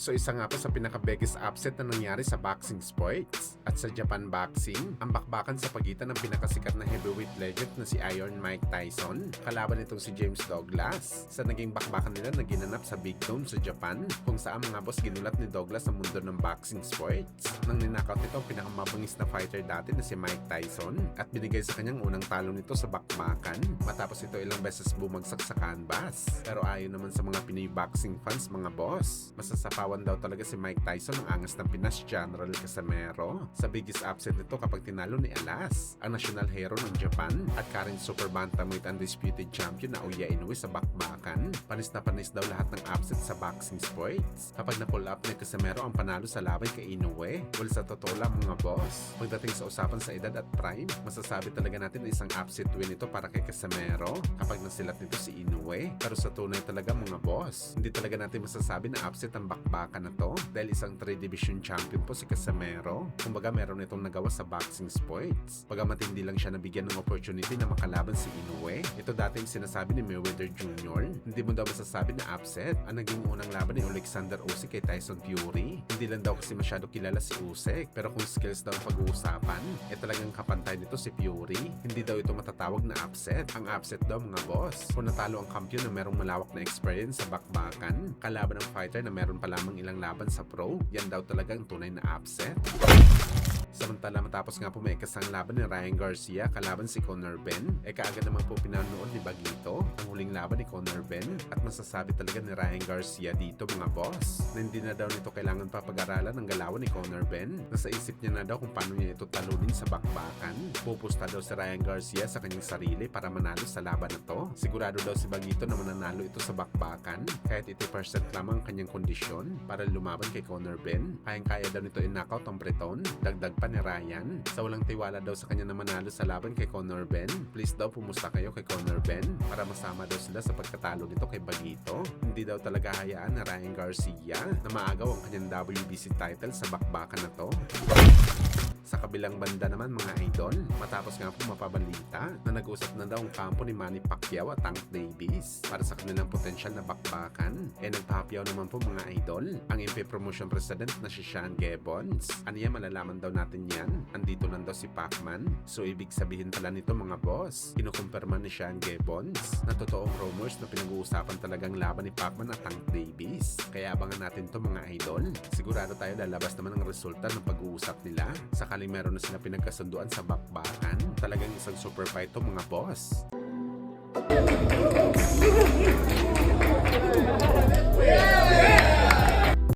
So isa nga po sa pinaka-biggest upset na nangyari sa boxing sports. At sa Japan Boxing, ang bakbakan sa pagitan ng pinakasikat na heavyweight legend na si Iron Mike Tyson, kalaban nitong si James Douglas. Sa naging bakbakan nila na ginanap sa Big Dome sa Japan, kung saan mga boss ginulat ni Douglas ang mundo ng boxing sports. Nang ninakaut nito ang pinakamabangis na fighter dati na si Mike Tyson at binigay sa kanyang unang talo nito sa bakbakan matapos ito ilang beses bumagsak sa canvas. Pero ayon naman sa mga Pinoy boxing fans mga boss, masasapawan daw talaga si Mike Tyson ang angas ng Pinas General Casimero. Sa biggest upset nito kapag tinalo ni Alas, ang national hero ng Japan at current super bantamweight undisputed champion na Oya Inoue sa bakbakan. Panis na panis daw lahat ng upset sa boxing sports. Kapag na-pull up ni Casimero ang panalo sa laban kay Inoue, well sa totoo lang mga boss, pagdating sa usapan sa edad at prime, masasabi talaga natin na isang upset win ito para kay Casimero kapag nasilat nito si Inoue. Pero sa tunay talaga mga boss, hindi talaga natin masasabi na upset ang bakbakan na to dahil isang 3 division champion po si Casimero. Kumbaga meron itong nagawa sa boxing sports. Bagamat hindi lang siya nabigyan ng opportunity na makalaban si Inoue, ito dating sinasabi ni Mayweather Jr. Hindi mo daw masasabi na upset ang naging unang laban ni Alexander Usyk kay Tyson Fury. Hindi lang daw kasi masyado kilala si Usyk, pero kung skills daw ang pag-uusapan, talagang kapantay nito si Fury. Hindi daw ito matatawag na upset. Ang upset daw mga boss, kung natalo ang kampiyon na merong malawak na experience sa bakbakan, kalaban ng fighter na meron pa lamang ilang laban sa pro, yan daw talagang tunay na upset. Samantala matapos nga po may kasang laban ni Ryan Garcia kalaban si Conor Benn, kaagad naman po pinanood ni Bagito ang huling laban ni Conor Benn at masasabi talaga ni Ryan Garcia dito mga boss na hindi na daw nito kailangan pa pag-aralan ng galawan ni Conor Benn. Nasa isip niya na daw kung paano niya ito talunin sa bakbakan. Pupusta daw si Ryan Garcia sa kanyang sarili para manalo sa laban na to. Sigurado daw si Bagito na mananalo ito sa bakbakan kahit 80% lamang ang kanyang kondisyon para lumaban kay Conor Benn. Kayang-kaya daw nito i-knockout ang Breton. Dagdag pa ni Ryan, sa walang tiwala daw sa kanya na manalo sa laban kay Conor Benn, please daw pumusta kayo kay Conor Benn para masama daw sila sa pagkatalo nito kay Bagito. Hindi daw talaga hayaan na Ryan Garcia na maagaw ang kanyang WBC title sa bakbakan na to. Sa kabilang banda naman mga idol, matapos nga po mapabalita na nag-usap na daw ang kampo ni Manny Pacquiao at Tank Davis para sa kanilang potensyal na bakbakan, nagpapayaw naman po mga idol ang MP Promotion President na si Sean Gibbons. Aniya malalaman daw natin yan, andito lang daw si Pacman. So ibig sabihin pala nito mga boss, kinukumpirma ni Sean Gibbons na totoong rumors na pinag-uusapan talagang laban ni Pacman at Tank Davis. Kaya abangan natin to mga idol. Sigurado tayo lalabas naman ang resulta ng pag-uusap nila. Sakaling meron na sila pinagkasunduan sa bakbakan, talagang isang super fight to mga boss. Yeah!